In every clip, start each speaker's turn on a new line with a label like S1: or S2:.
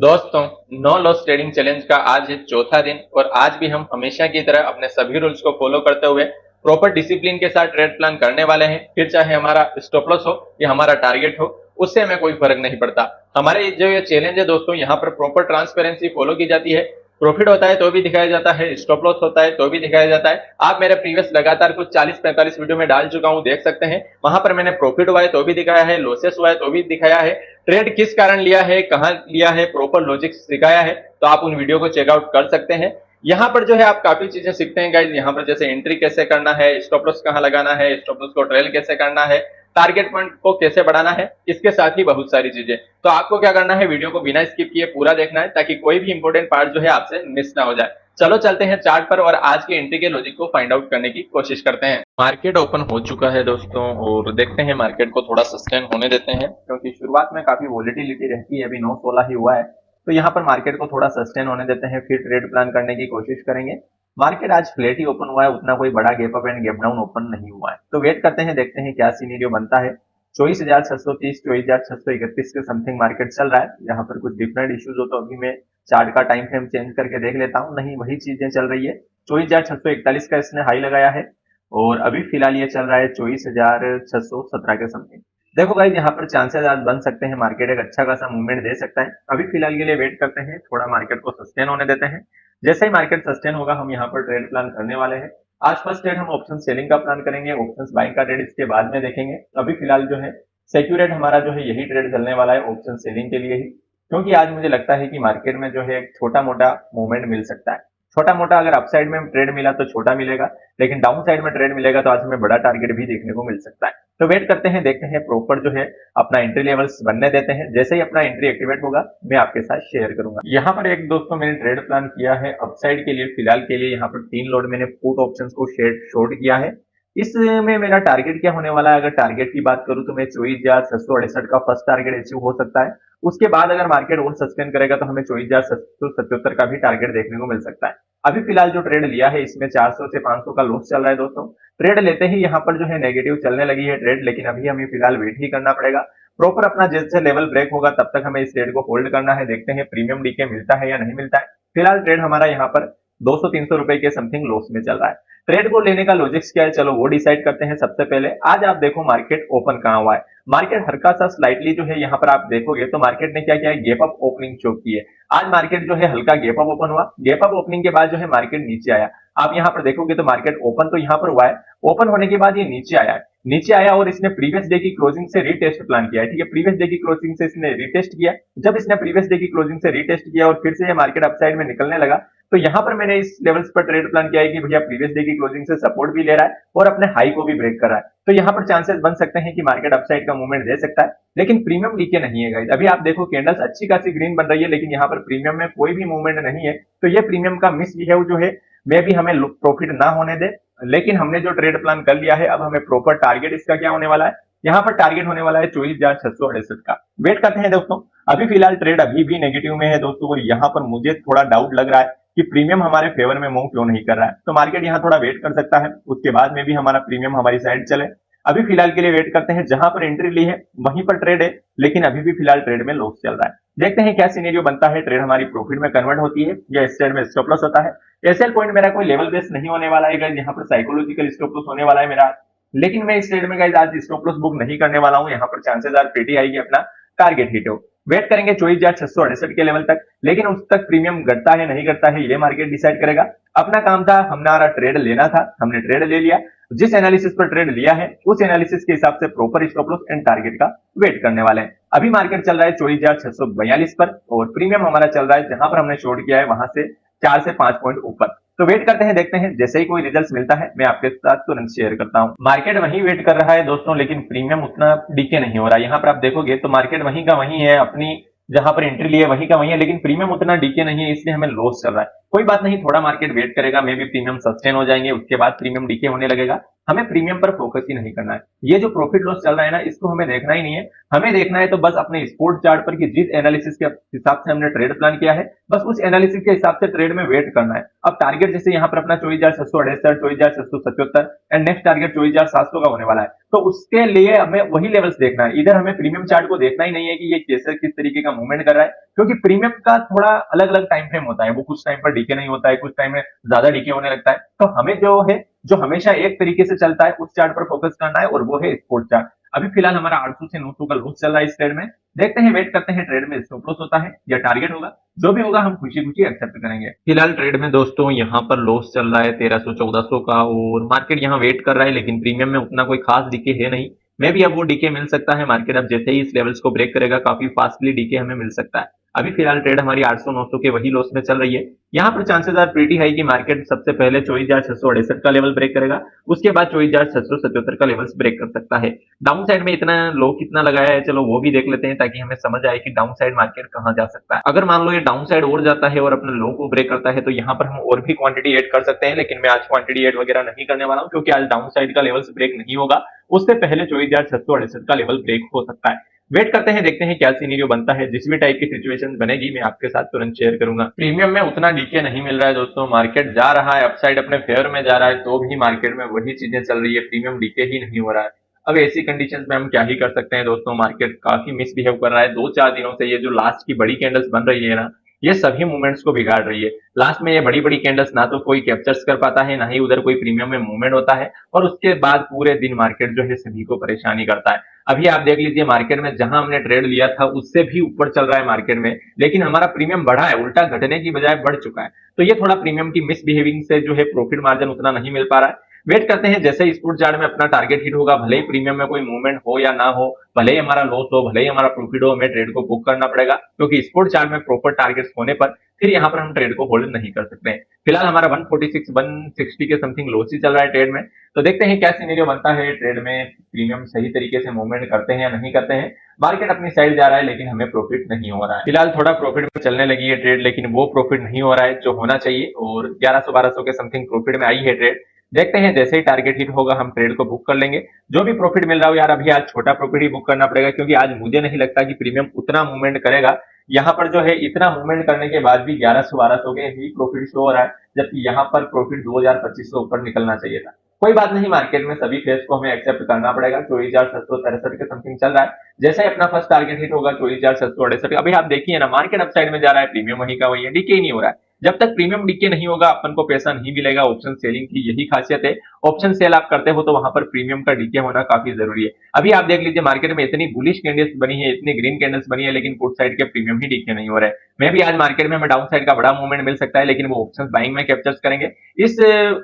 S1: दोस्तों, no loss trading challenge का आज है चौथा दिन और आज भी हम हमेशा की तरह अपने सभी रूल्स को फॉलो करते हुए प्रॉपर डिसिप्लिन के साथ ट्रेड प्लान करने वाले हैं। फिर चाहे हमारा स्टॉप लॉस हो या हमारा टारगेट हो, उससे हमें कोई फर्क नहीं पड़ता। हमारे जो ये चैलेंज है दोस्तों, यहाँ पर प्रॉपर ट्रांसपेरेंसी फॉलो की जाती है। प्रॉफिट होता है तो भी दिखाया जाता है, स्टॉप लॉस होता है तो भी दिखाया जाता है। आप मेरे प्रीवियस लगातार कुछ 40-45 वीडियो में डाल चुका हूं, देख सकते हैं। वहां पर मैंने प्रॉफिट हुआ है तो भी दिखाया है, लॉसेस हुआ है तो भी दिखाया है, ट्रेड किस कारण लिया है, कहां लिया है, प्रॉपर लॉजिक सिखाया है। तो आप उन वीडियो को चेकआउट कर सकते हैं। यहाँ पर जो है आप काफी चीजें सीखते हैं गाइज। यहाँ पर जैसे एंट्री कैसे करना है, स्टॉप लॉस कहां लगाना है, स्टॉप लॉस को ट्रेल कैसे करना है, टारगेट पॉइंट को कैसे बढ़ाना है, इसके साथ ही बहुत सारी चीजें। तो आपको क्या करना है, वीडियो को बिना स्किप किए पूरा देखना है ताकि कोई भी इंपॉर्टेंट पार्ट जो है आपसे मिस ना हो जाए। चलो चलते हैं चार्ट पर और आज के एंट्री के लॉजिक को फाइंड आउट करने की कोशिश करते हैं। मार्केट ओपन हो चुका है दोस्तों और देखते हैं मार्केट को थोड़ा सस्टेन होने देते हैं, क्योंकि शुरुआत में काफी वॉलिटिलिटी रहती है। अभी 9-16 ही हुआ है, तो यहाँ पर मार्केट को थोड़ा सस्टेन होने देते हैं, फिर ट्रेड प्लान करने की कोशिश करेंगे। मार्केट आज फ्लैट ही ओपन हुआ है, उतना कोई बड़ा gap up and gap down open नहीं हुआ है, तो वेट करते हैं, देखते हैं क्या सीनेरियो बनता है। 24,630 24,631 के समथिंग मार्केट चल रहा है। यहाँ पर कुछ डिफरेंट इश्यूज हो तो अभी मैं चार्ट का टाइम फ्रेम चेंज करके देख लेता हूँ। नहीं, वही चीजें चल रही है। 24,641 का इसने हाई लगाया है और अभी फिलहाल ये चल रहा है 24,617 के समथिंग। देखो गाइस, यहाँ पर चांसेस आज बन सकते हैं, मार्केट एक अच्छा खासा मूवमेंट दे सकता है। अभी फिलहाल के लिए वेट करते हैं, थोड़ा मार्केट को सस्टेन होने देते हैं। जैसे ही मार्केट सस्टेन होगा हम यहाँ पर ट्रेड प्लान करने वाले हैं। आज फर्स्ट ट्रेड हम ऑप्शन सेलिंग का प्लान करेंगे, ऑप्शन बाइंग का ट्रेड इसके बाद में देखेंगे। अभी फिलहाल जो है सिक्योरेट हमारा जो है यही ट्रेड चलने वाला है ऑप्शन सेलिंग के लिए ही, क्योंकि आज मुझे लगता है कि मार्केट में जो है एक छोटा मोटा मूवमेंट मिल सकता है। छोटा मोटा अगर अपसाइड में ट्रेड मिला तो छोटा मिलेगा, लेकिन डाउन साइड में ट्रेड मिलेगा तो आज हमें बड़ा टारगेट भी देखने को मिल सकता है। तो वेट करते हैं, देखते हैं प्रॉपर जो है अपना एंट्री लेवल्स बनने देते हैं। जैसे ही अपना एंट्री एक्टिवेट होगा मैं आपके साथ शेयर करूंगा। यहाँ पर एक दोस्तों मैंने ट्रेड प्लान किया है अपसाइड के लिए। फिलहाल के लिए यहाँ पर 3 लोड मैंने पुट ऑप्शंस को शॉर्ट किया है। इसमें मेरा टारगेट क्या होने वाला है, अगर टारगेट की बात करूं तो मैं 24,668 का फर्स्ट टारगेट अचीव हो सकता है। उसके बाद अगर मार्केट और सस्टेन करेगा तो हमें 24,777 का भी टारगेट देखने को मिल सकता है। अभी फिलहाल जो ट्रेड लिया है इसमें 400 से 500 का लॉस चल रहा है दोस्तों। ट्रेड लेते ही यहाँ पर जो है नेगेटिव चलने लगी है ट्रेड, लेकिन अभी हमें फिलहाल वेट ही करना पड़ेगा। प्रॉपर अपना जैसे लेवल ब्रेक होगा तब तक हमें इस ट्रेड को होल्ड करना है। देखते हैं प्रीमियम डीके मिलता है या नहीं मिलता है। फिलहाल ट्रेड हमारा यहाँ पर 200-300 रुपए के समथिंग लॉस में चल रहा है। ट्रेड को लेने का लॉजिक्स क्या है, चलो वो डिसाइड करते हैं। सबसे पहले आज आप देखो मार्केट ओपन कहाँ हुआ है। मार्केट हल्का सा स्लाइटली जो है यहाँ पर आप देखोगे तो मार्केट ने क्या किया है, गैप अप ओपनिंग शो की है। आज मार्केट जो है हल्का गैप अप ओपन हुआ। गैप अप ओपनिंग के बाद जो है मार्केट नीचे आया। आप यहाँ पर देखोगे तो मार्केट ओपन तो यहाँ पर हुआ है, ओपन होने के बाद ये नीचे आया है। नीचे आया और इसने प्रीवियस डे की क्लोजिंग से रीटेस्ट प्लान किया है। ठीक है, प्रीवियस डे की क्लोजिंग से इसने रीटेस्ट किया। जब इसने प्रीवियस डे की क्लोजिंग से रीटेस्ट किया और फिर से ये मार्केट अपसाइड में निकलने लगा, तो यहाँ पर मैंने इस लेवल्स पर ट्रेड प्लान किया है कि भैया प्रीवियस डे की क्लोजिंग से सपोर्ट भी ले रहा है और अपने हाई को भी ब्रेक कर रहा है। तो यहाँ पर चांसेस बन सकते हैं कि मार्केट अपसाइड का मूवमेंट दे सकता है, लेकिन प्रीमियम डीके नहीं है गाइस। अभी आप देखो कैंडल्स अच्छी खासी ग्रीन बन रही है, लेकिन यहाँ पर प्रीमियम में कोई भी मूवमेंट नहीं है। तो ये प्रीमियम का मिसबिहेव जो है मे भी हमें प्रॉफिट ना होने दे, लेकिन हमने जो ट्रेड प्लान कर लिया है अब हमें प्रॉपर टारगेट इसका क्या होने वाला है, यहाँ पर टारगेट होने वाला है 24,668 का। वेट करते हैं दोस्तों। अभी फिलहाल ट्रेड अभी भी नेगेटिव में है दोस्तों, और यहाँ पर मुझे थोड़ा डाउट लग रहा है कि प्रीमियम हमारे फेवर में मूव क्यों नहीं कर रहा है। तो मार्केट यहाँ थोड़ा वेट कर सकता है, उसके बाद में भी हमारा प्रीमियम हमारी साइड चले। अभी फिलहाल के लिए वेट करते हैं, जहां पर एंट्री ली है वहीं पर ट्रेड है, लेकिन अभी भी फिलहाल ट्रेड में लॉस चल रहा है। देखते हैं क्या सिनेरियो बनता है, ट्रेड हमारी प्रॉफिट में कन्वर्ट होती है या इस ट्रेड में स्टॉप लॉस होता है। एसएल पॉइंट मेरा कोई लेवल बेस नहीं होने वाला है गाइस, यहाँ पर साइकोलॉजिकल स्टॉप लॉस होने वाला है मेरा। लेकिन मैं इस ट्रेड में गाइस आज स्टॉप लॉस बुक नहीं करने वाला हूँ। यहाँ पर चांसेस आर प्रीटी हाई कि अपना टारगेट हिट हो। वेट करेंगे 24,668 के लेवल तक, लेकिन उस तक प्रीमियम घटता है नहीं घटता है ये मार्केट डिसाइड करेगा। अपना काम था, हमारा ट्रेड लेना था, हमने ट्रेड ले लिया। जिस एनालिसिस पर ट्रेड लिया है उस एनालिसिस के हिसाब से proper stop loss and target का वेट करने वाले हैं। अभी मार्केट चल रहा है 24,642 पर और प्रीमियम हमारा चल रहा है जहां पर हमने शॉर्ट किया है वहां से 4 से 5 पॉइंट ऊपर। तो वेट करते हैं, देखते हैं, जैसे ही कोई रिजल्ट मिलता है मैं आपके साथ तुरंत शेयर करता हूं। मार्केट वहीं वेट कर रहा है दोस्तों, लेकिन प्रीमियम उतना डीके नहीं हो रहा है। यहाँ पर आप देखोगे तो मार्केट वहीं का वहीं है, अपनी जहां पर एंट्री ली है वहीं का वहीं है, लेकिन प्रीमियम उतना डीके नहीं है, इसलिए हमें लॉस चल रहा है। कोई बात नहीं, थोड़ा मार्केट वेट करेगा, मे भी प्रीमियम सस्टेन हो जाएंगे, उसके बाद प्रीमियम डीके होने लगेगा। हमें प्रीमियम पर फोकस ही नहीं करना है। ये जो प्रॉफिट लॉस चल रहा है ना, इसको हमें देखना ही नहीं है। हमें देखना है तो बस अपने स्पोर्ट चार्ट पर कि जिस एनालिसिस के हिसाब से हमने ट्रेड प्लान किया है, बस उस एनालिसिस के हिसाब से ट्रेड में वेट करना है। अब टारगेट जैसे यहाँ पर अपना 24,668, 24,677 एंड नेक्स्ट टारगेट 24,700 का होने वाला है, तो उसके लिए हमें वही लेवल्स देखना है। इधर हमें प्रीमियम चार्ट को देखना ही नहीं है कि ये कैसे किस तरीके का मूवमेंट कर रहा है, क्योंकि प्रीमियम का थोड़ा अलग अलग टाइम फ्रेम होता है। वो कुछ टाइम पर डीके नहीं होता है, कुछ टाइम में ज्यादा डीके होने लगता है। तो हमें जो है, जो हमेशा एक तरीके से चलता है, उस चार्ट पर फोकस करना है, और वो है स्पोर्ट चार्ट। अभी फिलहाल हमारा 800 से 900 का लॉस चल रहा है इस ट्रेड में। देखते हैं, वेट करते हैं, ट्रेड में स्टॉप लॉस होता है या टारगेट होगा, जो भी होगा हम खुशी खुशी एक्सेप्ट करेंगे। फिलहाल ट्रेड में दोस्तों यहाँ पर लॉस चल रहा है 1300-1400 का, और मार्केट यहाँ वेट कर रहा है, लेकिन प्रीमियम में उतना कोई खास डीके है नहीं। मे भी अब वो डीके मिल सकता है। मार्केट अब जैसे ही इस लेवल्स को ब्रेक करेगा, काफी फास्टली डीके हमें मिल सकता है। अभी फिलहाल ट्रेड हमारी 800-900 के वही लॉस में चल रही है। यहाँ पर चांसेस आर प्रीटी हाई कि मार्केट सबसे पहले 24,668 का लेवल ब्रेक करेगा, उसके बाद 24,677 का लेवल्स ब्रेक कर सकता है। डाउन साइड में इतना लो कितना लगाया है, चलो वो भी देख लेते हैं, ताकि हमें समझ आए कि डाउन साइड मार्केट कहां जा सकता है। अगर मान लो ये डाउन साइड और जाता है और अपने लो को ब्रेक करता है, तो यहाँ पर हम और भी क्वांटिटी ऐड कर सकते हैं, लेकिन मैं आज क्वांटिटी ऐड वगैरह नहीं करने वाला हूँ, क्योंकि आज डाउन साइड का लेवल्स ब्रेक नहीं होगा। उससे पहले 24,668 का लेवल ब्रेक हो सकता है। वेट करते हैं, देखते हैं क्या सीनीरियो बनता है। जिस भी टाइप की सिचुएशन बनेगी, मैं आपके साथ तुरंत शेयर करूंगा। प्रीमियम में उतना डीके नहीं मिल रहा है दोस्तों। मार्केट जा रहा है अपसाइड, अपने फेयर में जा रहा है, तो भी मार्केट में वही चीजें चल रही है, प्रीमियम डीके ही नहीं हो रहा है। अब ऐसी कंडीशंस में हम क्या ही कर सकते हैं दोस्तों। मार्केट काफी मिसबिहेव कर रहा है 2-4 दिनों से। ये जो लास्ट की बड़ी कैंडल्स बन रही है ना, ये सभी मूवमेंट्स को बिगाड़ रही है। लास्ट में ये बड़ी बड़ी कैंडल्स ना तो कोई कैप्चर्स कर पाता है, ना ही उधर कोई प्रीमियम में मूवमेंट होता है, और उसके बाद पूरे दिन मार्केट जो है सभी को परेशानी करता है। अभी आप देख लीजिए, मार्केट में जहां हमने ट्रेड लिया था उससे भी ऊपर चल रहा है मार्केट में, लेकिन हमारा प्रीमियम बढ़ा है, उल्टा घटने की बजाय बढ़ चुका है। तो ये थोड़ा प्रीमियम की मिसबिहेविंग से जो है प्रॉफिट मार्जिन उतना नहीं मिल पा रहा है। वेट करते हैं, जैसे ही स्पोर्ट चार्ट में अपना टारगेट हिट होगा, भले ही प्रीमियम में कोई मूवमेंट हो या ना हो, भले ही हमारा लॉस हो, भले ही हमारा प्रॉफिट हो, हमें ट्रेड को बुक करना पड़ेगा, क्योंकि स्पोर्ट चार्ट में प्रॉपर टारगेट्स होने पर फिर यहाँ पर हम ट्रेड को होल्ड नहीं कर सकते हैं। फिलहाल हमारा 146 160 के समथिंग लॉस ही चल रहा है ट्रेड में। तो देखते हैं क्या सिनेरियो बनता है ट्रेड में, प्रीमियम सही तरीके से मूवमेंट करते हैं या नहीं करते हैं। मार्केट अपनी साइड जा रहा है, लेकिन हमें प्रॉफिट नहीं हो रहा है। फिलहाल थोड़ा प्रॉफिट में चलने लगी है ट्रेड, लेकिन वो प्रॉफिट नहीं हो रहा है जो होना चाहिए, और 1100-1200 के समथिंग प्रॉफिट में आई है ट्रेड। देखते हैं, जैसे ही टारगेट हिट होगा हम ट्रेड को बुक कर लेंगे। जो भी प्रॉफिट मिल रहा हो यार, अभी आज छोटा प्रॉफिट ही बुक करना पड़ेगा, क्योंकि आज मुझे नहीं लगता कि प्रीमियम उतना मूवमेंट करेगा। यहाँ पर जो है इतना मूवमेंट करने के बाद भी 1100-1200 के ही प्रॉफिट शो हो रहा है, जबकि यहाँ पर प्रॉफिट 2,025 ऊपर निकलना चाहिए था। कोई बात नहीं, मार्केट में सभी फेस को हमें एक्सेप्ट करना पड़ेगा। 24,763 के समथिंग चल रहा है। जैसे ही अपना फर्स्ट टारगेट हिट होगा 24,768, अभी आप देखिए ना, मार्केट अप साइड में जा रहा है, प्रीमियम वही का वही है, डीके ही नहीं हो रहा है। जब तक प्रीमियम डीके नहीं होगा, अपन को पैसा नहीं मिलेगा। ऑप्शन सेलिंग की यही खासियत है। ऑप्शन सेल आप करते हो तो वहां पर प्रीमियम का डीके होना काफी जरूरी है। अभी आप देख लीजिए, मार्केट में इतनी बुलिश कैंडल्स बनी है, इतनी ग्रीन कैंडल्स बनी है, लेकिन पुट साइड के प्रीमियम ही डीके नहीं हो रहे। मे भी आज मार्केट में हमें डाउन साइड का बड़ा मूवमेंट मिल सकता है, लेकिन वो ऑप्शन बाइंग में कैप्चर्स करेंगे। इस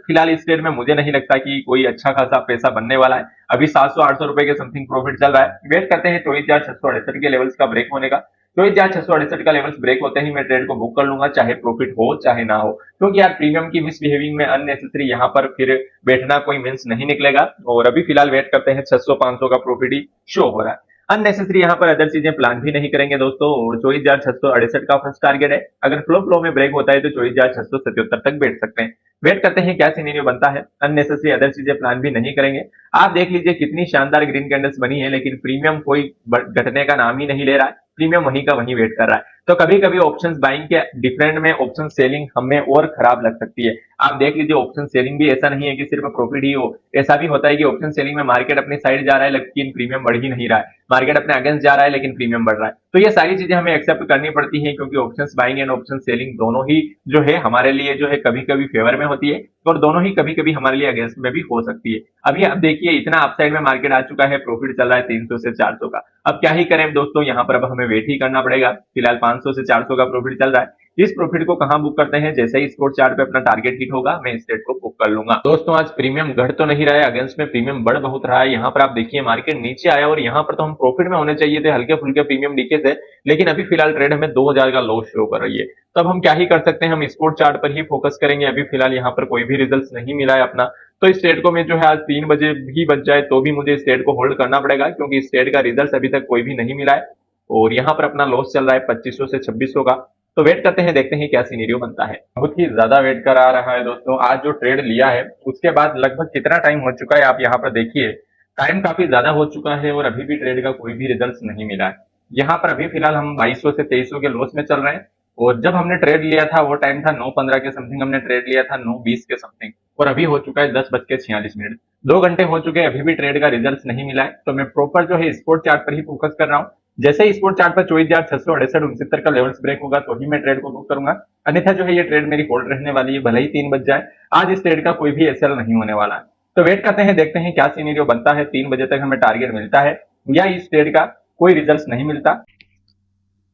S1: फिलहाल इस ट्रेड में मुझे नहीं लगता कि कोई अच्छा खासा पैसा बनने वाला है। अभी 700-800 रुपए के समथिंग प्रॉफिट चल रहा है। वेट करते हैं 24,668 के लेवल्स का ब्रेक होने का। 24,668 का लेवल्स ब्रेक होते ही मैं ट्रेड को बुक कर लूंगा, चाहे प्रॉफिट हो चाहे ना हो, क्योंकि यार प्रीमियम की मिसबिहेविंग में अननेसेसरी यहाँ पर फिर बैठना कोई मींस नहीं निकलेगा। और अभी फिलहाल वेट करते हैं, 600-500 का प्रॉफिट ही शो हो रहा है। अननेसेसरी यहाँ पर अदर चीजें प्लान भी नहीं करेंगे दोस्तों। और 24,668 का फर्स्ट टारगेट है, अगर फ्लो में ब्रेक होता है तो 24,677 तक बैठ सकते हैं। वेट करते हैं क्या सिनेरियो बनता है। अननेसेसरी अदर चीजें प्लान भी नहीं करेंगे। आप देख लीजिए कितनी शानदार ग्रीन कैंडल्स बनी है, लेकिन प्रीमियम कोई घटने का नाम ही नहीं ले रहा है। प्रीमियम वहीं का वहीं वेट कर रहा है। तो कभी कभी ऑप्शन बाइंग के डिफरेंट में ऑप्शन सेलिंग हमें और खराब लग सकती है। आप देख लीजिए, ऑप्शन सेलिंग भी ऐसा नहीं है कि सिर्फ प्रॉफिट ही हो। ऐसा भी होता है कि ऑप्शन सेलिंग में मार्केट अपनी साइड जा रहा है, लेकिन प्रीमियम बढ़ ही नहीं रहा है। मार्केट अपने अगेंस्ट जा रहा है, लेकिन प्रीमियम बढ़ रहा है। तो ये सारी चीजें हमें एक्सेप्ट करनी पड़ती है, क्योंकि option buying and option selling दोनों ही जो है हमारे लिए जो है कभी कभी फेवर में होती है, और दोनों ही कभी कभी हमारे लिए अगेंस्ट में भी हो सकती है। अभी आप देखिए, इतना अपसाइड में मार्केट आ चुका है, प्रॉफिट चल रहा है 300 से 400 का। अब क्या ही करें दोस्तों, यहाँ पर अब हमें वेट ही करना पड़ेगा। फिलहाल 500 से 400 का प्रॉफिट चल रहा है। इस प्रॉफिट को कहां बुक करते हैं, जैसे ही स्पोर्ट चार्ट पे अपना टारगेट हिट होगा, मैं इस ट्रेड को बुक कर लूंगा। दोस्तों, आज प्रीमियम घट तो नहीं रहा है, अगेंस्ट में प्रीमियम बढ़ बहुत रहा है। यहाँ पर आप देखिए, मार्केट नीचे आया और यहाँ पर तो हम प्रॉफिट में होने चाहिए थे, हल्के फुल्के प्रीमियम डीके से, लेकिन अभी फिलहाल ट्रेड हमें 2,000 का लॉस शो कर रही है। तब हम क्या ही कर सकते हैं, हम स्पोर्ट चार्ट पर ही फोकस करेंगे। अभी फिलहाल यहाँ पर कोई भी रिजल्ट नहीं मिला है अपना, तो इस ट्रेड को मैं जो है आज 3 बजे भी बच जाए तो भी मुझे इस ट्रेड को होल्ड करना पड़ेगा, क्योंकि इस ट्रेड का रिजल्ट अभी तक कोई भी नहीं मिला है। और यहाँ पर अपना लॉस चल रहा है 2500 से 2600 का। तो वेट करते हैं, देखते हैं क्या सिनेरियो बनता है। बहुत ही ज्यादा वेट करा रहा है दोस्तों। आज जो ट्रेड लिया है उसके बाद लगभग कितना टाइम हो चुका है आप यहाँ पर देखिए। टाइम काफी ज्यादा हो चुका है और अभी भी ट्रेड का कोई भी रिजल्ट नहीं मिला है। यहाँ पर अभी फिलहाल हम 2200 से 2300 के लॉस में चल रहे हैं। और जब हमने ट्रेड लिया था वो टाइम था 9:15 के समथिंग, हमने ट्रेड लिया था 9:20 के समथिंग, और अभी हो चुका है 10:46। 2 घंटे हो चुके हैं, अभी भी ट्रेड का रिजल्ट नहीं मिला है। तो मैं प्रॉपर जो है स्पॉट चार्ट पर ही फोकस कर रहा हूँ। जैसे ही स्पॉट चार्ट पर 24,668 का लेवल्स ब्रेक होगा तो ही मैं ट्रेड को बुक करूंगा, अन्यथा जो है ये ट्रेड मेरी होल्ड रहने वाली है, भले ही 3 बज जाए। आज इस ट्रेड का कोई भी एसएल नहीं होने वाला है। तो वेट करते हैं, देखते हैं क्या सीनेरियो बनता है। 3 बजे तक हमें टारगेट मिलता है या इस ट्रेड का कोई रिजल्ट नहीं मिलता।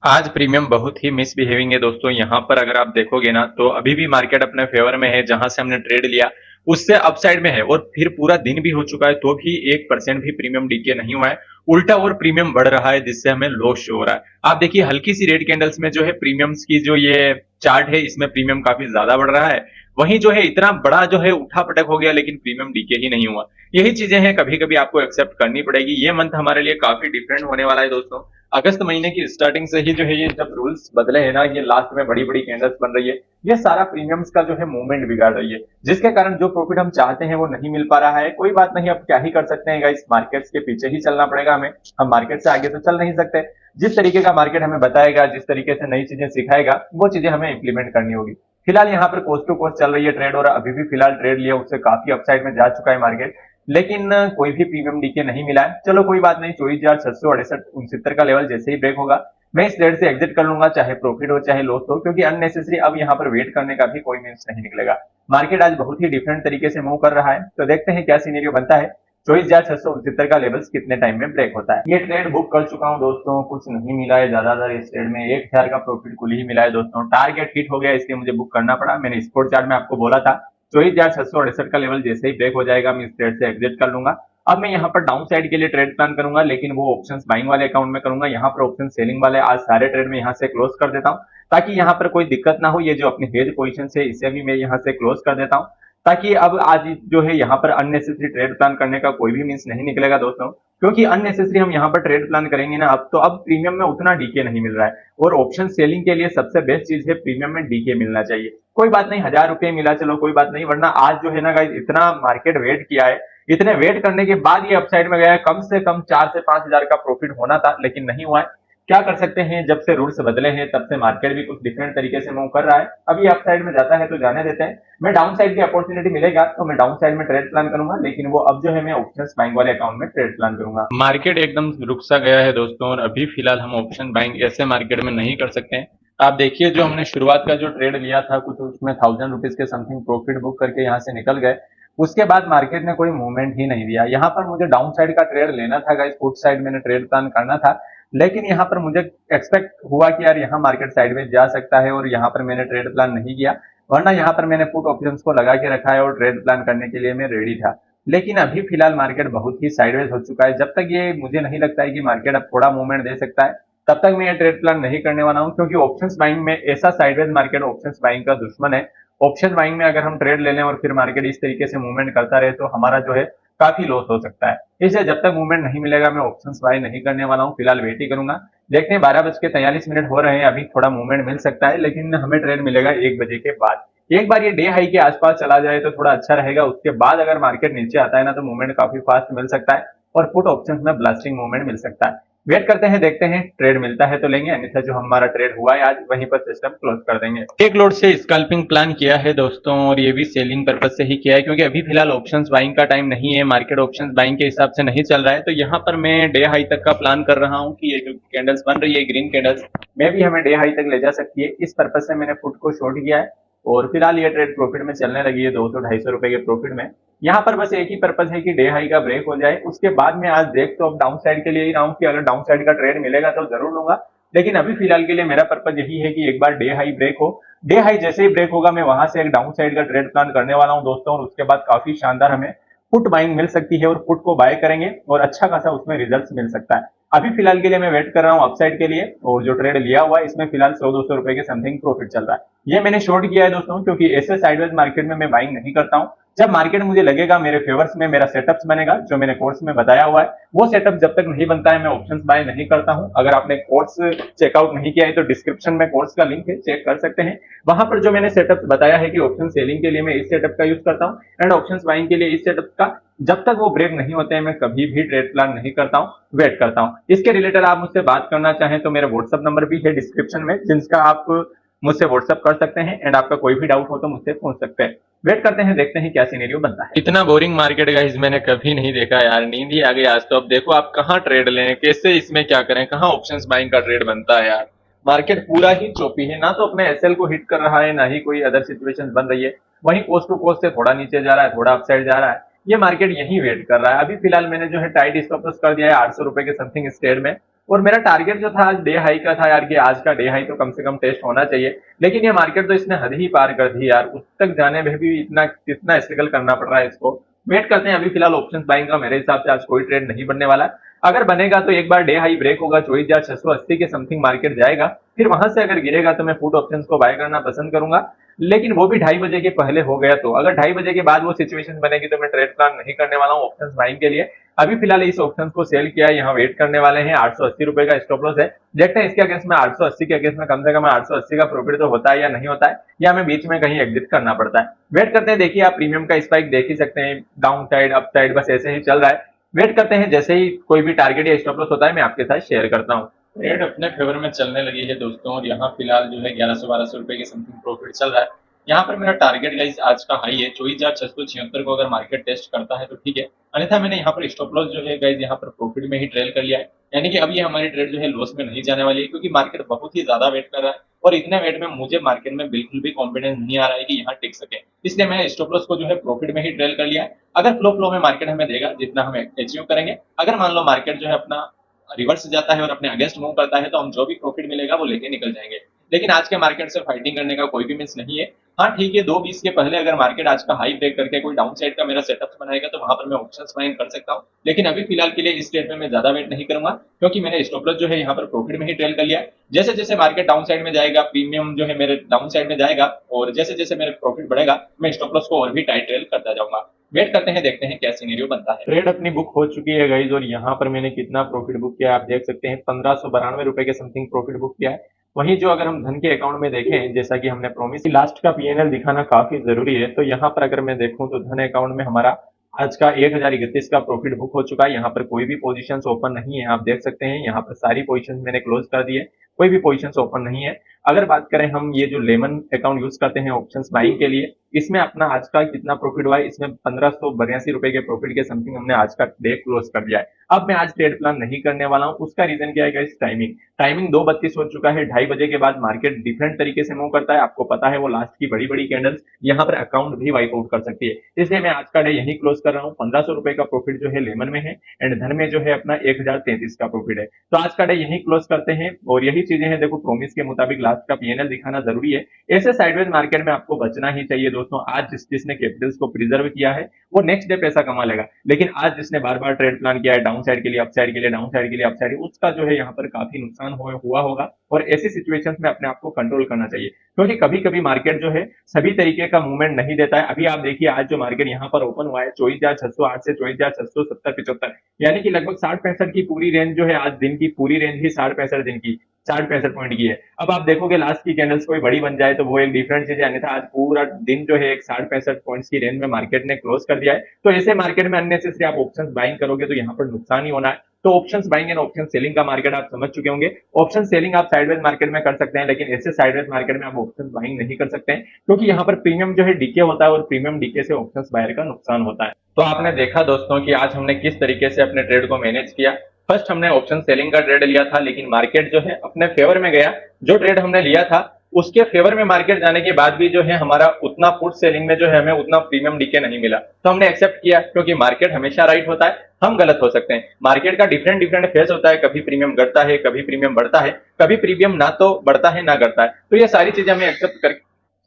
S1: आज प्रीमियम बहुत ही मिसबिहेविंग है दोस्तों। यहाँ पर अगर आप देखोगे ना तो अभी भी मार्केट अपने फेवर में है। जहां से हमने ट्रेड लिया उससे अपसाइड में है और फिर पूरा दिन भी हो चुका है तो भी 1% भी प्रीमियम डीके नहीं हुआ है, उल्टा और प्रीमियम बढ़ रहा है, जिससे हमें लॉस शो हो रहा है। आप देखिए हल्की सी रेड कैंडल्स में जो है प्रीमियम्स की जो ये चार्ट है इसमें प्रीमियम काफी ज्यादा बढ़ रहा है। वहीं जो है इतना बड़ा जो है उठा पटक हो गया लेकिन प्रीमियम डीके ही नहीं हुआ। यही चीजें हैं, कभी कभी आपको एक्सेप्ट करनी पड़ेगी। ये मंथ हमारे लिए काफी डिफरेंट होने वाला है दोस्तों। अगस्त महीने की स्टार्टिंग से ही जो है ये जब रूल्स बदले हैं ना, ये लास्ट में बड़ी बड़ी कैंडल्स बन रही है, ये सारा प्रीमियम्स का जो है मूवमेंट बिगाड़ रही है, जिसके कारण जो प्रॉफिट हम चाहते हैं वो नहीं मिल पा रहा है। कोई बात नहीं, अब क्या ही कर सकते हैं गाइस, मार्केट्स के पीछे ही चलना पड़ेगा हमें। हम मार्केट से आगे तो चल नहीं सकते। जिस तरीके का मार्केट हमें बताएगा, जिस तरीके से नई चीजें सिखाएगा, वो चीजें हमें इंप्लीमेंट करनी होगी। फिलहाल यहाँ पर कोस्ट टू कोस्ट चल रही है ट्रेड और अभी भी फिलहाल ट्रेड लिया उससे काफी अपसाइड में जा चुका है मार्केट, लेकिन कोई भी प्रीमियम डीके नहीं मिला है। चलो कोई बात नहीं, 24,668 का लेवल जैसे ही ब्रेक होगा मैं इस ट्रेड से एग्जिट कर लूंगा, चाहे प्रॉफिट हो चाहे लॉस हो, क्योंकि अननेसेसरी अब यहाँ पर वेट करने का भी कोई मीन्स नहीं निकलेगा। मार्केट आज बहुत ही डिफरेंट तरीके से मूव कर रहा है, तो देखते हैं क्या सीनेरियो बनता है। 24,669 का लेवल्स कितने टाइम में ब्रेक होता है। ये ट्रेड बुक कर चुका हूं दोस्तों, कुछ नहीं मिला है ज्यादातर इस ट्रेड में। 1,000 का प्रॉफिट कुल ही मिला है दोस्तों। टारगेट हिट हो गया इसलिए मुझे बुक करना पड़ा। मैंने स्पोर्ट चार्ट में आपको बोला था 24,668 का लेवल जैसे ही ब्रेक हो जाएगा मैं इस ट्रेड से एग्जिट कर लूंगा। अब मैं यहाँ पर डाउन साइड के लिए ट्रेड प्लान करूंगा, लेकिन वो ऑप्शंस बाइंग वाले अकाउंट में करूंगा। यहाँ पर ऑप्शन सेलिंग वाले आज सारे ट्रेड में यहाँ से क्लोज कर देता हूँ, ताकि यहाँ पर कोई दिक्कत ना हो। ये जो अपनी हेज पोजीशन है इसे भी मैं यहाँ से क्लोज कर देता हूँ, ताकि अब आज जो है यहाँ पर अननेसेसरी ट्रेड प्लान करने का कोई भी मीन्स नहीं निकलेगा दोस्तों। क्योंकि अननेसेसरी हम यहाँ पर ट्रेड प्लान करेंगे ना अब, तो अब प्रीमियम में उतना डीके नहीं मिल रहा है, और ऑप्शन सेलिंग के लिए सबसे बेस्ट चीज है प्रीमियम में डीके मिलना चाहिए। कोई बात नहीं, 1,000 रुपए मिला चलो कोई बात नहीं, वरना आज जो है ना गाइस इतना मार्केट वेट किया है, इतने वेट करने के बाद ये अपसाइड में गया है। कम से कम 4 से 5 हजार का प्रॉफिट होना था लेकिन नहीं हुआ है। क्या कर सकते हैं, जब से रूल्स बदले हैं तब से मार्केट भी कुछ डिफरेंट तरीके से मूव कर रहा है। अभी अप साइड में जाता है तो जाने देते हैं। मैं डाउन साइड की अपॉर्चुनिटी मिलेगा तो मैं डाउन साइड में ट्रेड प्लान करूंगा, लेकिन वो अब जो है मैं ऑप्शन बाइंग वाले अकाउंट में ट्रेड प्लान करूंगा। मार्केट एकदम रुक सा गया है दोस्तों, और अभी फिलहाल हम ऑप्शन बाइंग ऐसे मार्केट में नहीं कर सकते हैं। आप देखिए जो हमने शुरुआत का जो ट्रेड लिया था कुछ उसमें 1,000 रुपीज के समथिंग प्रॉफिट बुक करके यहाँ से निकल गए। उसके बाद मार्केट ने कोई मूवमेंट ही नहीं दिया। यहाँ पर मुझे डाउन साइड का ट्रेड लेना था गाइस, फुट साइड मैंने ट्रेड प्लान करना था, लेकिन यहाँ पर मुझे एक्सपेक्ट हुआ कि यार यहाँ मार्केट साइडवेज जा सकता है, और यहाँ पर मैंने ट्रेड प्लान नहीं किया। वरना यहाँ पर मैंने पुट ऑप्शंस को लगा के रखा है और ट्रेड प्लान करने के लिए मैं रेडी था। लेकिन अभी फिलहाल मार्केट बहुत ही साइडवेज हो चुका है। जब तक ये मुझे नहीं लगता है कि मार्केट अब थोड़ा मूवमेंट दे सकता है, तब तक मैं ये ट्रेड प्लान नहीं करने वाला हूँ, क्योंकि ऑप्शंस बाइंग में ऐसा साइडवेज मार्केट ऑप्शंस बाइंग का दुश्मन है। ऑप्शन बाइंग में अगर हम ट्रेड ले लें और फिर मार्केट इस तरीके से मूवमेंट करता रहे तो हमारा जो है काफी लॉस हो सकता है। इसलिए जब तक मूवमेंट नहीं मिलेगा मैं ऑप्शंस बाय नहीं करने वाला हूँ, फिलहाल वेट ही करूंगा। देखते हैं 12:43 हो रहे हैं, अभी थोड़ा मूवमेंट मिल सकता है, लेकिन हमें ट्रेड मिलेगा 1 बजे के बाद। एक बार ये डे हाई के आसपास चला जाए तो थोड़ा अच्छा रहेगा। उसके बाद अगर मार्केट नीचे आता है ना तो मूवमेंट काफी फास्ट मिल सकता है और पुट ऑप्शंस में ब्लास्टिंग मूवमेंट मिल सकता है। वेट करते हैं, देखते हैं ट्रेड मिलता है तो लेंगे, अन्यथा जो हमारा ट्रेड हुआ है आज वहीं पर सिस्टम क्लोज कर देंगे। एक लोड से स्कैल्पिंग प्लान किया है दोस्तों, और ये भी सेलिंग पर्पज से ही किया है, क्योंकि अभी फिलहाल ऑप्शंस बाइंग का टाइम नहीं है, मार्केट ऑप्शंस बाइंग के हिसाब से नहीं चल रहा है। तो यहाँ पर मैं डे हाई तक का प्लान कर रहा हूँ कि ये जो कैंडल्स बन रही है ग्रीन कैंडल्स में भी हमें डे हाई तक ले जा सकती है। इस पर्पज से मैंने फुट को शॉर्ट किया है और फिलहाल ये ट्रेड प्रॉफिट में चलने लगी है, 200-250 रुपए के प्रॉफिट में। यहाँ पर बस एक ही पर्पज है कि डे हाई का ब्रेक हो जाए। उसके बाद में आज देख तो अब डाउन साइड के लिए ही रहा हूँ कि अगर डाउन साइड का ट्रेड मिलेगा तो जरूर लूंगा, लेकिन अभी फिलहाल के लिए मेरा पर्पज यही है कि एक बार डे हाई ब्रेक हो। डे हाई जैसे ही ब्रेक होगा मैं वहां से एक डाउन साइड का ट्रेड प्लान करने वाला हूँ दोस्तों, और उसके बाद काफी शानदार हमें पुट बाइंग मिल सकती है और पुट को बाय करेंगे और अच्छा खासा उसमें रिजल्ट मिल सकता है। अभी फिलहाल के लिए मैं वेट कर रहा हूँ अपसाइड के लिए, और जो ट्रेड लिया हुआ है इसमें फिलहाल 100-200 रुपए के समथिंग प्रॉफिट चल रहा है। ये मैंने शॉर्ट किया है दोस्तों, क्योंकि ऐसे साइडवेज मार्केट में मैं बाइंग नहीं करता हूँ।
S2: जब मार्केट मुझे लगेगा मेरे फेवर्स में, मेरा सेटअप्स बनेगा जो मैंने कोर्स में बताया हुआ है, वो सेटअप जब तक नहीं बनता है मैं ऑप्शंस बाय नहीं करता हूं। अगर आपने कोर्स चेकआउट नहीं किया है तो डिस्क्रिप्शन में कोर्स का लिंक है, चेक कर सकते हैं। वहां पर जो मैंने सेटअप बताया है कि ऑप्शन सेलिंग के लिए मैं इस सेटअप का यूज करता हूँ एंड ऑप्शन बाइंग के लिए इस सेटअप का, जब तक वो ब्रेक नहीं होते हैं मैं कभी भी ट्रेड प्लान नहीं करता हूँ, वेट करता हूँ। इसके रिलेटेड आप मुझसे बात करना चाहें तो मेरा व्हाट्सअप नंबर भी है डिस्क्रिप्शन में, जिसका आप मुझसे व्हाट्सअप कर सकते हैं एंड आपका कोई भी डाउट हो तो मुझसे पूछ सकते हैं। वेट करते हैं, देखते हैं क्या सिनेरियो बनता है।
S1: इतना बोरिंग मार्केट गाइस मैंने कभी नहीं देखा यार, नींद ही आ गई आज तो। अब देखो आप कहाँ ट्रेड लें, कैसे इसमें क्या करें, कहाँ ऑप्शंस बाइंग का ट्रेड बनता है यार। मार्केट पूरा ही चोपी है, ना तो अपने एसएल को हिट कर रहा है, ना ही कोई अदर सिचुएशन बन रही है। वहीं कोस्ट टू कोस्ट से थोड़ा नीचे जा रहा है, थोड़ा अपसाइड जा रहा है। ये मार्केट यही वेट कर रहा है। अभी फिलहाल मैंने जो है टाइट स्टॉप लॉस कर दिया है 800 रुपए के समथिंग स्टेड में। और मेरा टारगेट जो था आज डे हाई का था यार, कि आज का डे हाई तो कम से कम टेस्ट होना चाहिए। लेकिन ये मार्केट तो इसने हद ही पार कर दी यार, उस तक जाने में भी इतना कितना स्ट्रगल करना पड़ रहा है इसको। वेट करते हैं। अभी फिलहाल ऑप्शन बाइंग का मेरे हिसाब से आज कोई ट्रेड नहीं बनने वाला। अगर बनेगा तो एक बार डे हाई ब्रेक होगा, 24,680 के समथिंग मार्केट जाएगा। फिर वहां से अगर गिरेगा तो मैं फुट ऑप्शंस को बाय करना पसंद करूंगा। लेकिन वो भी 2:30 बजे के पहले हो गया तो, अगर 2:30 बजे के बाद वो सिचुएशन बनेगी तो मैं ट्रेड प्लान नहीं करने वाला हूँ ऑप्शंस बाइंग के लिए। अभी फिलहाल इस ऑप्शन को सेल किया है, यहाँ वेट करने वाले हैं। 880 रुपए का स्टॉप लॉस है। देखते हैं इसके अगेंस्ट में 880 के अगेंस्ट में कम से कम 880 का प्रॉफिट तो होता है या नहीं होता है, या हमें बीच में कहीं एग्जिट करना पड़ता है। वेट करते हैं। देखिए आप प्रीमियम का स्पाइक देख ही सकते हैं, डाउन साइड अप साइड बस ऐसे ही चल रहा है। वेट करते हैं, जैसे ही कोई भी टारगेट या स्टॉप लॉस होता है मैं आपके साथ शेयर करता हूँ।
S2: ट्रेड अपने फेवर में चलने लगी है दोस्तों, और यहाँ फिलहाल जो है 1100-1200 रुपए के समथिंग प्रॉफिट चल रहा है। यहाँ पर मेरा टारगेट गाइस आज का हाई है 24,676 को, अगर मार्केट टेस्ट करता है तो ठीक है, अन्यथा मैंने यहाँ पर स्टॉप लॉस जो है गाइस यहाँ पर प्रॉफिट में ही ट्रेल कर लिया है। यानी कि अब ये हमारी ट्रेड जो है लॉस में नहीं जाने वाली है, क्योंकि मार्केट बहुत ही ज्यादा वेट कर रहा है, और इतने वेट में मुझे मार्केट में बिल्कुल भी कॉन्फिडेंस नहीं आ रहा है कि यहाँ टिक सके। इसलिए मैंने स्टॉप लॉस को जो है प्रॉफिट में ही ट्रेल कर लिया है। अगर फ्लो में मार्केट हमें देगा जितना हम अचीव करेंगे, अगर मान लो मार्केट जो है अपना रिवर्स जाता है और अपने अगेंस्ट मूव करता है, तो हम जो भी प्रॉफिट मिलेगा वो लेके निकल जाएंगे। लेकिन आज के मार्केट से फाइटिंग करने का कोई भी मीन्स नहीं है। हाँ ठीक है, 2:20 के पहले अगर मार्केट आज का हाई ब्रेक करके कोई डाउन साइड का मेरा सेटअप बनाएगा तो वहां पर मैं ऑप्शंस बाइंग कर सकता हूँ। लेकिन अभी फिलहाल के लिए इस ट्रेड में मैं ज्यादा वेट नहीं करूंगा, क्योंकि मैंने स्टॉप लॉस जो है यहाँ पर प्रॉफिट में ही ट्रेल कर लिया है। जैसे जैसे मार्केट डाउन साइड में जाएगा, प्रीमियम जो है मेरे डाउन साइड में जाएगा, और जैसे जैसे मेरे प्रॉफिट बढ़ेगा मैं स्टॉप लॉस को और भी टाइट ट्रेल करता जाऊंगा। वेट करते हैं, देखते हैं क्या सिनेरियो बनता है। ट्रेड अपनी बुक हो चुकी है गाइज, और यहाँ पर मैंने कितना प्रॉफिट बुक किया आप देख सकते हैं, 1592 रुपए के समथिंग प्रॉफिट बुक किया है। वहीं जो अगर हम धन के अकाउंट में देखें, जैसा कि हमने प्रॉमिस लास्ट का पीएनएल दिखाना काफी जरूरी है, तो यहाँ पर अगर मैं देखूं तो धन अकाउंट में हमारा आज का 1031 का प्रॉफिट बुक हो चुका है। यहाँ पर कोई भी पोजीशन ओपन नहीं है, आप देख सकते हैं यहाँ पर सारी पोजीशन मैंने क्लोज कर दी है, कोई भी पोजीशन ओपन नहीं है। अगर बात करें हम ये जो लेमन अकाउंट यूज करते हैं ऑप्शंस बाइंग के लिए, इसमें अपना आज का कितना प्रॉफिट हुआ है, इसमें 1582 रुपए के प्रॉफिट के समथिंग हमने आज का डे क्लोज कर दिया है। अब मैं आज ट्रेड प्लान नहीं करने वाला हूँ। उसका रीजन क्या है, इस टाइमिंग टाइमिंग 2:32 हो चुका है। 2:30 बजे के बाद मार्केट डिफरेंट तरीके से मूव करता है, आपको पता है वो लास्ट की बड़ी बड़ी कैंडल्स यहाँ पर अकाउंट भी वाइप आउट कर सकती है। इसलिए मैं आज का डे यही क्लोज कर रहा हूँ। 1500 रुपए का प्रॉफिट जो है लेमन में है, एंड धन में जो है अपना 1033 का प्रॉफिट है। तो आज का डे यही क्लोज करते हैं, और यही चीजें हैं। देखो प्रॉमिस के मुताबिक लास्ट का पीएनएल दिखाना जरूरी है। ऐसे साइडवेज मार्केट में आपको बचना ही चाहिए दोस्तों। आज जिसने कैपिटल्स को प्रिजर्व किया है वो नेक्स्ट डे पैसा कमा लेगा, लेकिन आज जिसने बार बार ट्रेड प्लान किया है डाउन साइड के लिए अप साइड के लिए, डाउन साइड के लिए अप साइड, उसका जो है यहाँ पर काफी नुकसान हुआ होगा। और ऐसी सिचुएशंस में अपने आप को कंट्रोल करना चाहिए, क्योंकि कभी कभी मार्केट जो है सभी तरीके का मूवमेंट नहीं देता है। अभी आप देखिए आज जो मार्केट यहाँ पर ओपन हुआ है 24,608 से 24,670-75, यानी कि लगभग 60-65 की पूरी रेंज जो है, आज दिन की पूरी रेंज ही 60-65 दिन की 60-65 पॉइंट की है। अब आप देखोगे लास्ट की कैंडल्स कोई बड़ी बन जाए तो वो एक डिफरेंट चीज है, अन्यथा आज पूरा दिन जो है एक 60-65 पॉइंट्स की रेंज में मार्केट ने क्लोज कर दिया है। तो ऐसे मार्केट में अननेसेसरी आप ऑप्शंस बाइंग करोगे तो यहाँ पर नुकसान ही होना है। तो options buying and option selling का मार्केट आप समझ चुके होंगे। ऑप्शन सेलिंग आप साइडवेज मार्केट में कर सकते हैं, लेकिन ऐसे साइडवेज मार्केट में आप ऑप्शन बाइंग नहीं कर सकते हैं, क्योंकि यहाँ पर प्रीमियम जो है डीके होता है, और प्रीमियम डीके से ऑप्शंस बायर का नुकसान होता है। तो आपने देखा दोस्तों कि आज हमने किस तरीके से अपने ट्रेड को मैनेज किया। फर्स्ट हमने ऑप्शन सेलिंग का ट्रेड लिया था, लेकिन मार्केट जो है अपने फेवर में गया। जो ट्रेड हमने लिया था उसके फेवर में मार्केट जाने के बाद भी जो है हमारा उतना फुट सेलिंग में जो है हमें उतना प्रीमियम डीके नहीं मिला, तो हमने एक्सेप्ट किया, क्योंकि मार्केट हमेशा राइट होता है, हम गलत हो सकते हैं। मार्केट का डिफरेंट डिफरेंट फेज होता है, कभी प्रीमियम घटता है, कभी प्रीमियम बढ़ता है, कभी प्रीमियम ना तो बढ़ता है ना घटता है। तो ये सारी चीजें हमें एक्सेप्ट कर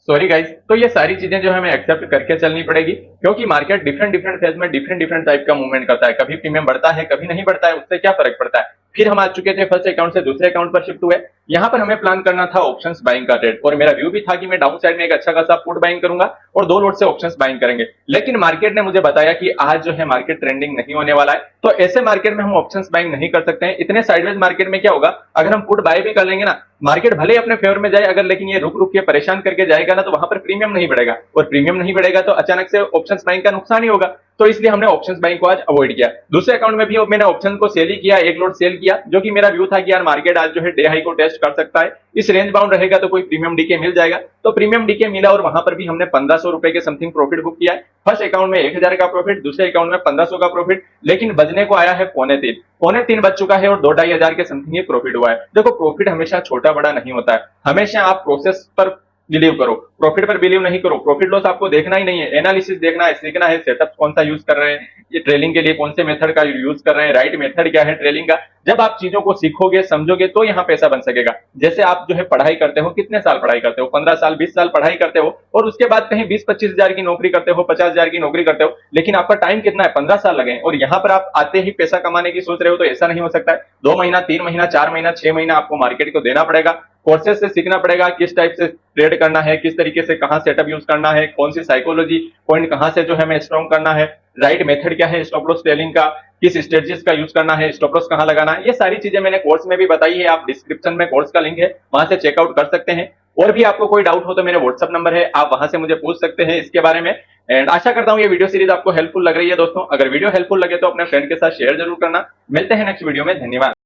S2: सॉरी गाइज, तो ये सारी चीजें जो है हमें एक्सेप्ट करके चलनी पड़ेगी, क्योंकि मार्केट डिफरेंट डिफरेंट फेज में डिफरेंट डिफरेंट टाइप का मूवमेंट करता है। कभी प्रीमियम बढ़ता है, कभी नहीं बढ़ता है, उससे क्या फर्क पड़ता है।
S1: फिर हम आ चुके थे फर्स्ट अकाउंट से दूसरे अकाउंट पर शिफ्ट हुए। यहाँ पर हमें प्लान करना था ऑप्शंस बाइंग का ट्रेड, और मेरा व्यू भी था कि मैं डाउन साइड में एक अच्छा खासा पुट बाइंग करूंगा और 2 लोट से ऑप्शंस बाइंग करेंगे। लेकिन मार्केट ने मुझे बताया कि आज जो है मार्केट ट्रेंडिंग नहीं होने वाला है, तो ऐसे मार्केट में हम ऑप्शंस बाइंग नहीं कर सकते हैं। इतने साइडवेज मार्केट में क्या होगा, अगर हम पुट बाय भी कर लेंगे ना, मार्केट भले ही अपने फेवर में जाए अगर, लेकिन ये रुक रुक के परेशान करके जाएगा ना, तो वहां पर प्रीमियम नहीं बढ़ेगा, और प्रीमियम नहीं बढ़ेगा तो अचानक से ऑप्शंस बाइंग का नुकसान ही होगा। तो इसलिए हमने ऑप्शंस बाइंग को आज अवॉइड किया। दूसरे अकाउंट में भी मैंने ऑप्शन को सेल ही किया, एक लोट सेल किया, जो कि मेरा व्यू था कि यार मार्केट आज जो है डे हाई को टेस्ट कर सकता है, इस रेंज बाउंड रहेगा तो कोई प्रीमियम डीके मिल जाएगा। तो प्रीमियम डीके मिला और वहां पर भी हमने 1500 रुपए के समथिंग प्रॉफिट बुक किया है। फर्स्ट अकाउंट में 1000 का प्रॉफिट, दूसरे अकाउंट में 1500 का प्रॉफिट, लेकिन बजने को आया है 2.25, 2.25 बज चुका है और 2-2.5 के समथिंग ये प्रॉफिट हुआ है। देखो प्रॉफिट हमेशा छोटा बड़ा नहीं होता है, हमेशा आप प्रोसेस पर बिलीव करो, प्रॉफिट पर बिलीव नहीं करो। प्रॉफिट लॉस आपको देखना ही नहीं है, एनालिसिस देखना है, सीखना है, सेटअप कौन सा यूज कर रहे हैं, ये ट्रेलिंग के लिए कौन से मेथड का यूज कर रहे हैं, राइट मेथड क्या है ट्रेलिंग का। जब आप चीजों को सीखोगे समझोगे तो यहाँ पैसा बन सकेगा। जैसे आप जो है पढ़ाई करते हो, कितने साल पढ़ाई करते हो, 15 साल 20 साल पढ़ाई करते हो, और उसके बाद कहीं 20-25 हजार की नौकरी करते हो, 50 हजार की नौकरी करते हो, लेकिन आपका टाइम कितना है, 15 साल लगे, और यहाँ पर आप आते ही पैसा कमाने की सोच रहे हो, तो ऐसा नहीं हो सकता है। 2 महीना 3 महीना 4 महीना 6 महीना आपको मार्केट को देना पड़ेगा, कोर्सेज से सीखना पड़ेगा किस टाइप से ट्रेड करना है, किस तरीके से कहां सेटअप यूज करना है, कौन सी साइकोलॉजी पॉइंट कहां से जो है हमें स्ट्रॉन्ग करना है, राइट मेथड क्या है स्टॉप लॉस ट्रेलिंग का, किस स्ट्रेटजीज का यूज करना है, स्टॉप लॉस कहां लगाना है, ये सारी चीजें मैंने कोर्स में भी बताई है। आप डिस्क्रिप्शन में कोर्स का लिंक है, वहां से चेकआउट कर सकते हैं। और भी आपको कोई डाउट हो तो मेरे व्हाट्सअप नंबर है, आप वहां से मुझे पूछ सकते हैं इसके बारे में। एंड आशा करता हूं ये वीडियो सीरीज आपको हेल्पफुल लग रही है दोस्तों। अगर वीडियो हेल्पफुल लगे तो अपने फ्रेंड के साथ शेयर जरूर करना। मिलते हैं नेक्स्ट वीडियो में, धन्यवाद।